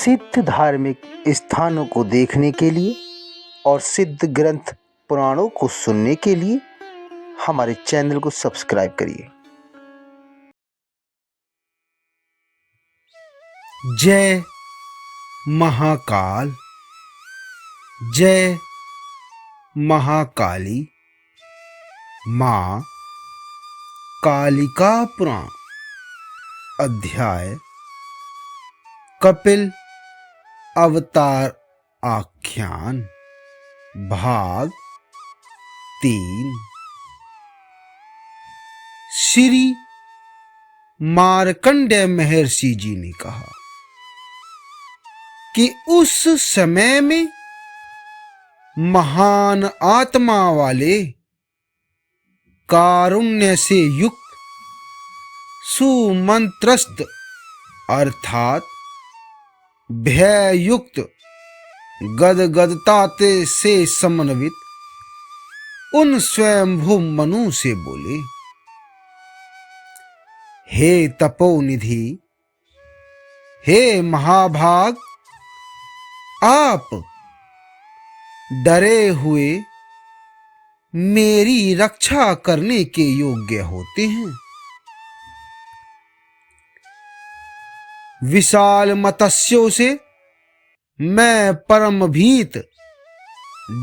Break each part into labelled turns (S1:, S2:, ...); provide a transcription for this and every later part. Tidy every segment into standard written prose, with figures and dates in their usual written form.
S1: प्रसिद्ध धार्मिक स्थानों को देखने के लिए और सिद्ध ग्रंथ पुराणों को सुनने के लिए हमारे चैनल को सब्सक्राइब करिए।
S2: जय महाकाल, जय महाकाली। माँ कालिका पुराण अध्याय कपिल अवतार आख्यान भाग 3। श्री मार्कंडेय महर्षि जी ने कहा कि उस समय में महान आत्मा वाले कारुण्य से युक्त सुमंत्रस्त अर्थात भय युक्त गदगदता से समन्वित उन स्वयंभू मनु से बोले, हे तपोनिधि, हे महाभाग, आप डरे हुए मेरी रक्षा करने के योग्य होते हैं। विशाल मत्स्यों से मैं परम भीत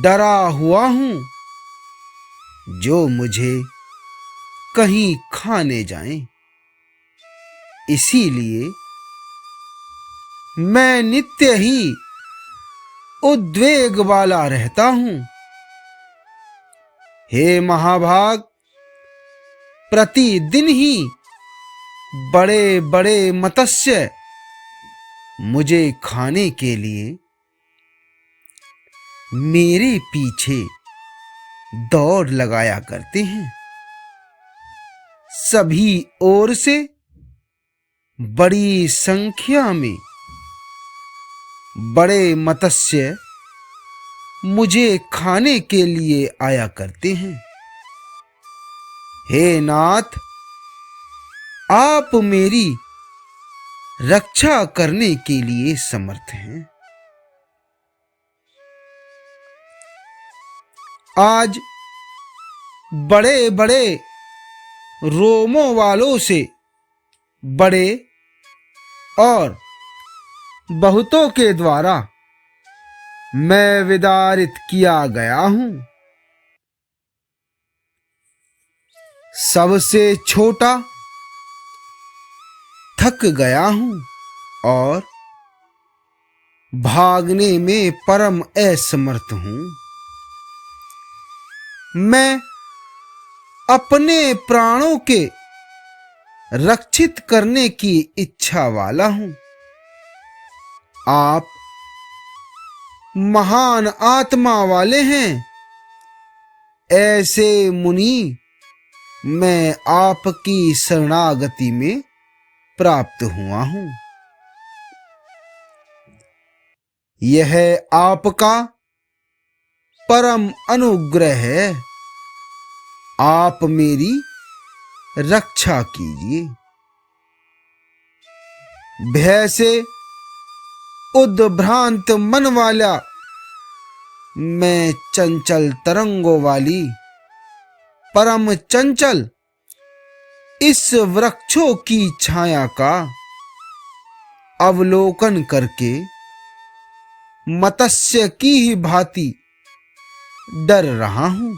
S2: डरा हुआ हूं, जो मुझे कहीं खाने जाएं। इसीलिए मैं नित्य ही उद्वेग वाला रहता हूं। हे महाभाग, प्रतिदिन ही बड़े बड़े मत्स्य मुझे खाने के लिए मेरे पीछे दौड़ लगाया करते हैं। सभी ओर से बड़ी संख्या में बड़े मत्स्य मुझे खाने के लिए आया करते हैं। हे नाथ, आप मेरी रक्षा करने के लिए समर्थ हैं। आज बड़े बड़े रोमों वालों से बड़े और बहुतों के द्वारा मैं विदारित किया गया हूं। सबसे छोटा थक गया हूं और भागने में परम असमर्थ हूं। मैं अपने प्राणों के रक्षित करने की इच्छा वाला हूं। आप महान आत्मा वाले हैं। ऐसे मुनि मैं आपकी शरणागति में प्राप्त हुआ हूं। यह आपका परम अनुग्रह है। आप मेरी रक्षा कीजिए। भय से उद्भ्रांत मन वाला मैं चंचल तरंगों वाली परम चंचल इस वृक्षों की छाया का अवलोकन करके मत्स्य की ही भांति डर रहा हूं।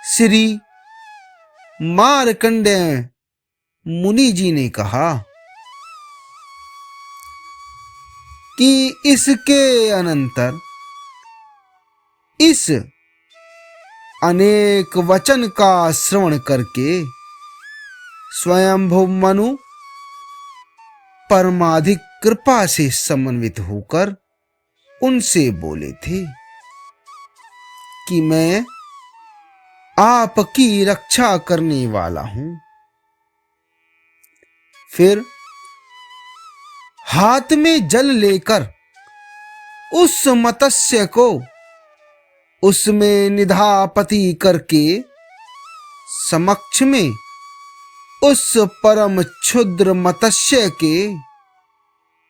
S2: श्री मार्कंडेय मुनि जी ने कहा कि इसके अनंतर इस अनेक वचन का श्रवण करके स्वयंभू मनु परमाधिक कृपा से समन्वित होकर उनसे बोले थे कि मैं आपकी रक्षा करने वाला हूं। फिर हाथ में जल लेकर उस मत्स्य को उसमें निधापति करके समक्ष में उस परम क्षुद्र मत्स्य के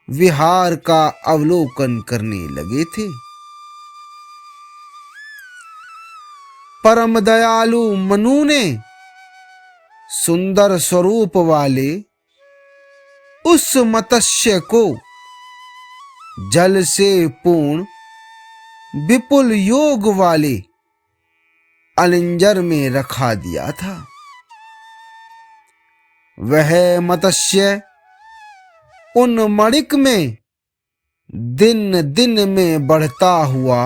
S2: विहार का अवलोकन करने लगे थे। परम दयालु मनु ने सुंदर स्वरूप वाले उस मत्स्य को जल से पूर्ण विपुल योग वाले अलिंजर में रखा दिया था। वह मत्स्य उन मणिक में दिन दिन में बढ़ता हुआ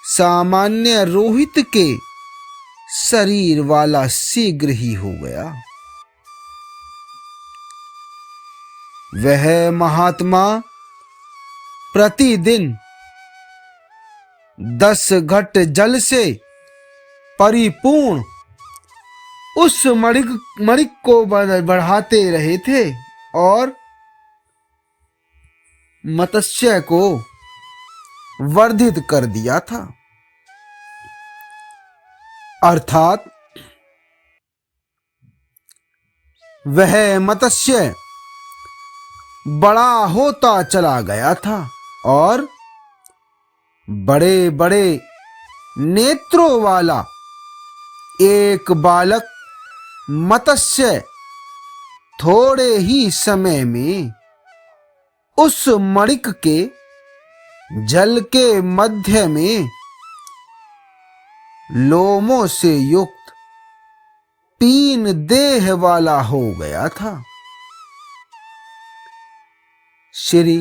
S2: सामान्य रोहित के शरीर वाला शीघ्र ही हो गया। वह महात्मा प्रतिदिन 10 घट जल से परिपूर्ण उस मणिक को बढ़ाते रहे थे और मत्स्य को वर्धित कर दिया था। अर्थात वह मत्स्य बड़ा होता चला गया था और बड़े बड़े नेत्रों वाला एक बालक मत्स्य थोड़े ही समय में उस मणिक के जल के मध्य में लोमों से युक्त 3 देह वाला हो गया था। श्री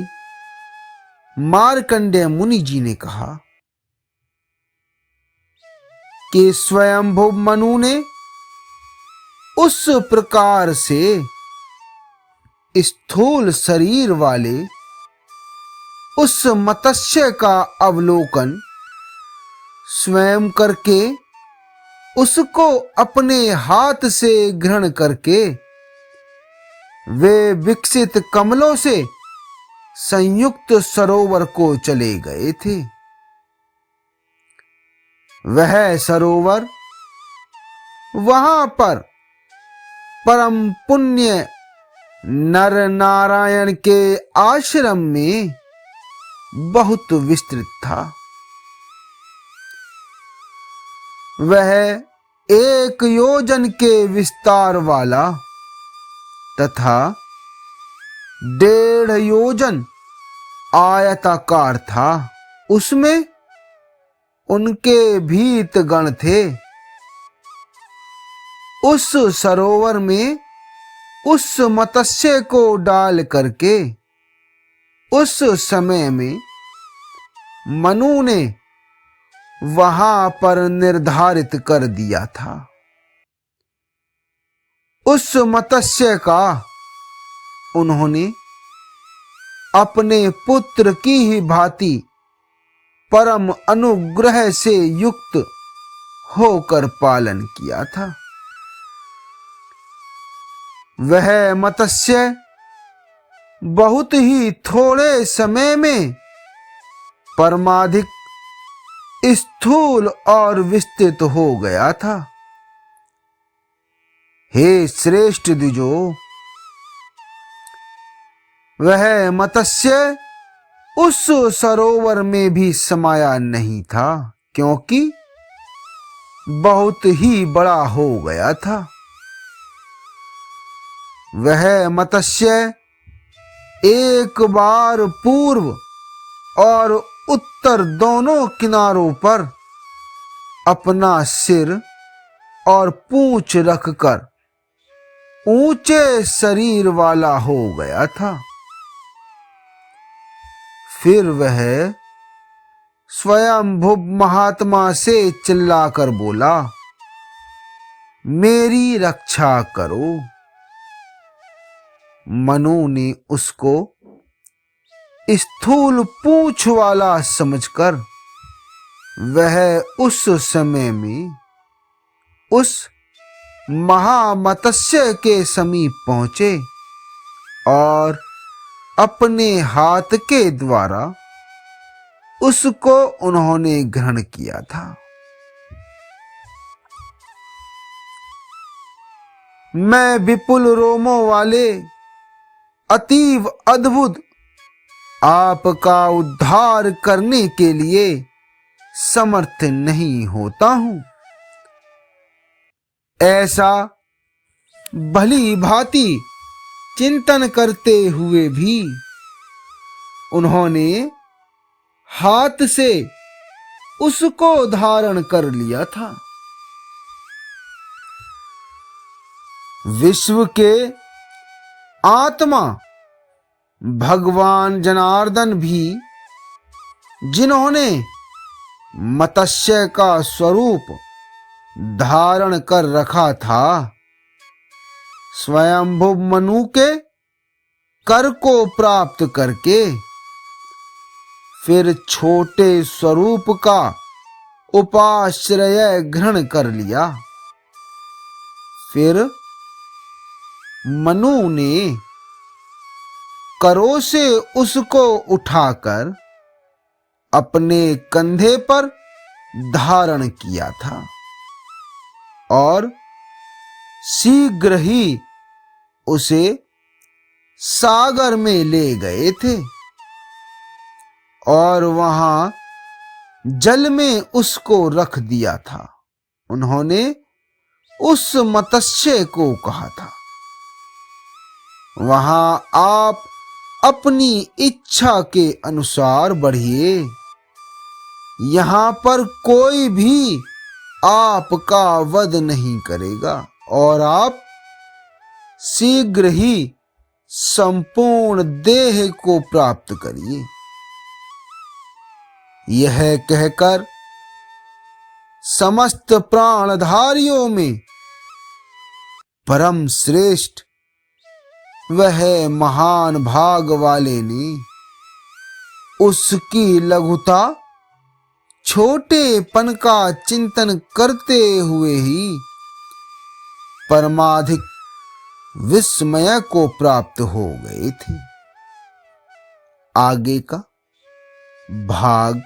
S2: मार्कंडेय मुनि जी ने कहा कि स्वयंभू मनु ने उस प्रकार से स्थूल शरीर वाले उस मत्स्य का अवलोकन स्वयं करके उसको अपने हाथ से ग्रहण करके वे विकसित कमलों से संयुक्त सरोवर को चले गए थे। वह सरोवर वहां पर परम पुण्य नर नारायण के आश्रम में बहुत विस्तृत था। वह 1 योजन के विस्तार वाला तथा 1.5 योजन आयताकार था। उसमें उनके भीत गण थे। उस सरोवर में उस मत्स्य को डाल करके उस समय में मनु ने वहां पर निर्धारित कर दिया था। उस मत्स्य का उन्होंने अपने पुत्र की ही भांति परम अनुग्रह से युक्त होकर पालन किया था। वह मत्स्य बहुत ही थोड़े समय में परमाधिक स्थूल और विस्तृत हो गया था। हे श्रेष्ठ द्विजो, वह मत्स्य उस सरोवर में भी समाया नहीं था, क्योंकि बहुत ही बड़ा हो गया था। वह मत्स्य एक बार पूर्व और उत्तर दोनों किनारों पर अपना सिर और पूंछ रखकर ऊंचे शरीर वाला हो गया था। फिर वह स्वयंभू महात्मा से चिल्लाकर बोला, मेरी रक्षा करो। मनु ने उसको स्थूल पूंछ वाला समझकर वह उस समय में उस महामत्स्य के समीप पहुंचे और अपने हाथ के द्वारा उसको उन्होंने ग्रहण किया था। मैं विपुल रोमों वाले अतीव अद्भुत आपका उद्धार करने के लिए समर्थ नहीं होता हूं। ऐसा भली भांति चिंतन करते हुए भी उन्होंने हाथ से उसको धारण कर लिया था। विश्व के आत्मा भगवान जनार्दन भी, जिन्होंने मत्स्य का स्वरूप धारण कर रखा था, स्वयंभु मनु के कर को प्राप्त करके फिर छोटे स्वरूप का उपाश्रय ग्रहण कर लिया। फिर मनु ने करों से उसको उठाकर अपने कंधे पर धारण किया था और शीघ्र ही उसे सागर में ले गए थे और वहां जल में उसको रख दिया था। उन्होंने उस मत्स्य को कहा था, वहां आप अपनी इच्छा के अनुसार बढ़िए, यहां पर कोई भी आपका वध नहीं करेगा और आप शीघ्र ही संपूर्ण देह को प्राप्त करिए। यह कहकर समस्त प्राणधारियों में परम श्रेष्ठ वह महान भाग वाले ने उसकी लघुता, छोटेपन का चिंतन करते हुए ही परमाधिक विस्मय को प्राप्त हो गए थे। आगे का भाग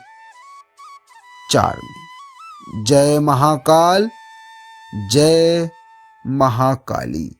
S2: 4 में। जय महाकाल, जय महाकाली।